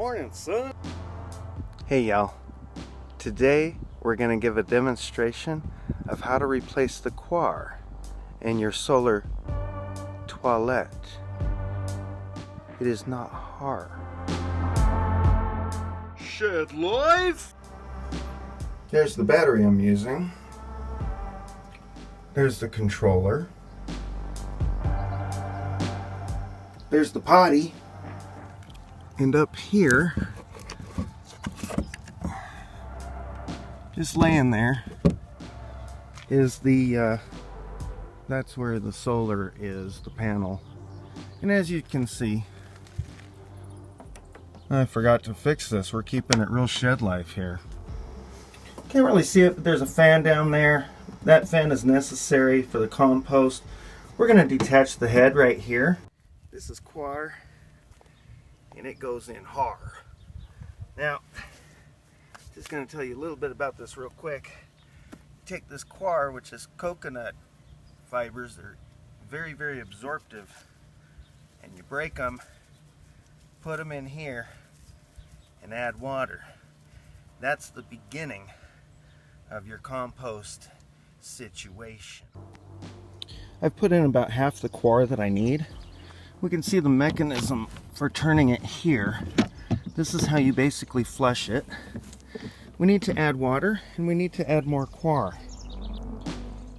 Morning, son. Hey y'all, today we're going to give a demonstration of how to replace the Coir in your solar toilette. It is not hard. Shed life. There's the battery I'm using. There's the controller. There's the potty. And up here, just laying there, is the, that's where the solar is, the panel. And as you can see, I forgot to fix this. We're keeping it real shed life here. Can't really see it, but there's a fan down there. That fan is necessary for the compost. We're going to detach the head right here. This is Coir, and it goes in hard. Now, just going to tell you a little bit about this real quick. Take this Coir, which is coconut fibers. They're very, very absorptive. And you break them, put them in here, and add water. That's the beginning of your compost situation. I've put in about half the Coir that I need. We can see the mechanism for turning it here. This is how you basically flush it. We need to add water, and we need to add more Coir.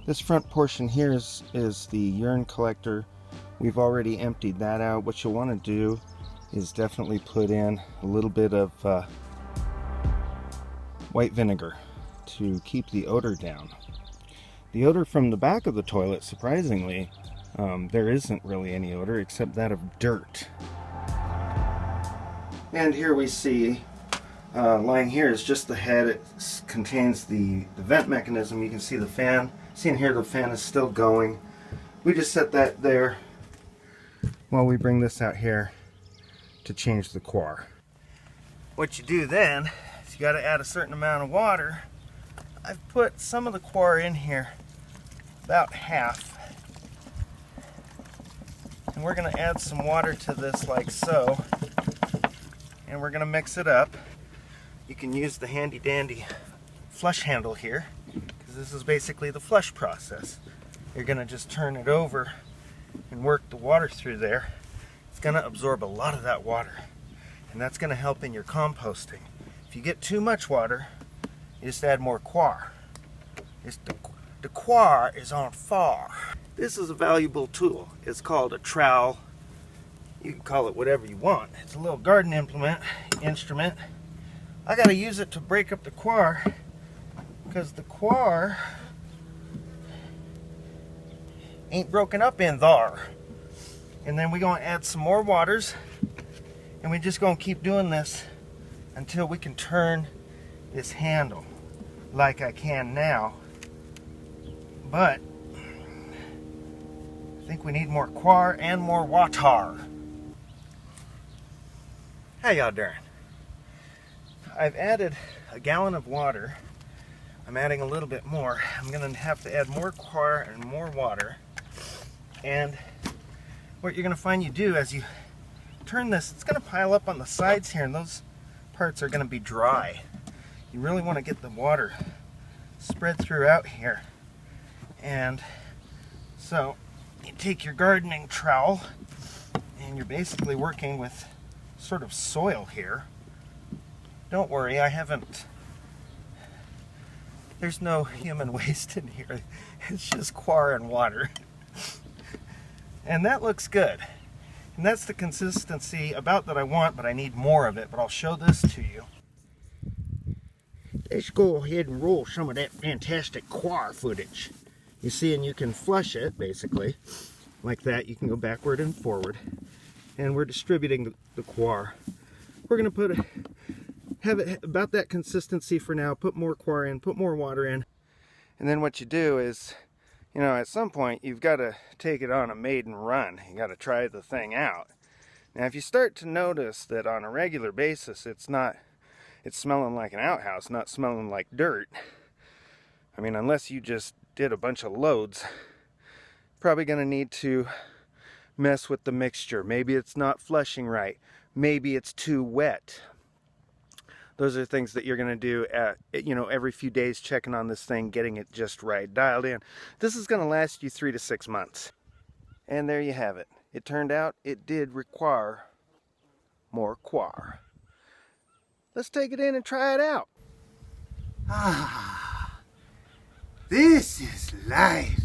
This front portion here is the urine collector. We've already emptied that out. What you'll want to do is definitely put in a little bit of white vinegar to keep the odor down. The odor from the back of the toilet, surprisingly, there isn't really any odor except that of dirt. And here we see, lying here is just the head. It contains the vent mechanism. You can see the fan. See in here the fan is still going. We just set that there while we bring this out here to change the Coir. What you do then is you got to add a certain amount of water. I've put some of the Coir in here, about half. And we're going to add some water to this like so. And we're going to mix it up. You can use the handy dandy flush handle here, because this is basically the flush process. You're going to just turn it over and work the water through there. It's going to absorb a lot of that water, and that's going to help in your composting. If you get too much water, you just add more Coir. The Coir is on fire. This is a valuable tool. It's called a trowel. You can call it whatever you want. It's a little garden instrument. I got to use it to break up the Coir, because the Coir ain't broken up in Thar. And then we're going to add some more waters, and we're just going to keep doing this until we can turn this handle like I can now. But I think we need more Coir and more water. How y'all doing? I've added a gallon of water. I'm adding a little bit more. I'm going to have to add more Coir and more water. And what you're going to find you do as you turn this, it's going to pile up on the sides here, and those parts are going to be dry. You really want to get the water spread throughout here. And so you take your gardening trowel, and you're basically working with sort of soil here. Don't worry, there's no human waste in here. It's just Coir and water. And that looks good. And that's the consistency about that I want, but I need more of it. But I'll show this to you. Let's go ahead and roll some of that fantastic Coir footage. You see, and you can flush it, basically, like that. You can go backward and forward. And we're distributing the Coir. We're going to have it about that consistency for now. Put more Coir in, put more water in. And then what you do is, you know, at some point you've got to take it on a maiden run. You got to try the thing out. Now if you start to notice that on a regular basis it's smelling like an outhouse, not smelling like dirt. I mean, unless you just did a bunch of loads, probably going to need to mess with the mixture. Maybe it's not flushing right. Maybe it's too wet. Those are things that you're going to do at, every few days, checking on this thing, getting it just right, dialed in. This is going to last you 3 to 6 months. And there you have it. It turned out it did require more coir. Let's take it in and try it out. Ah, this is life.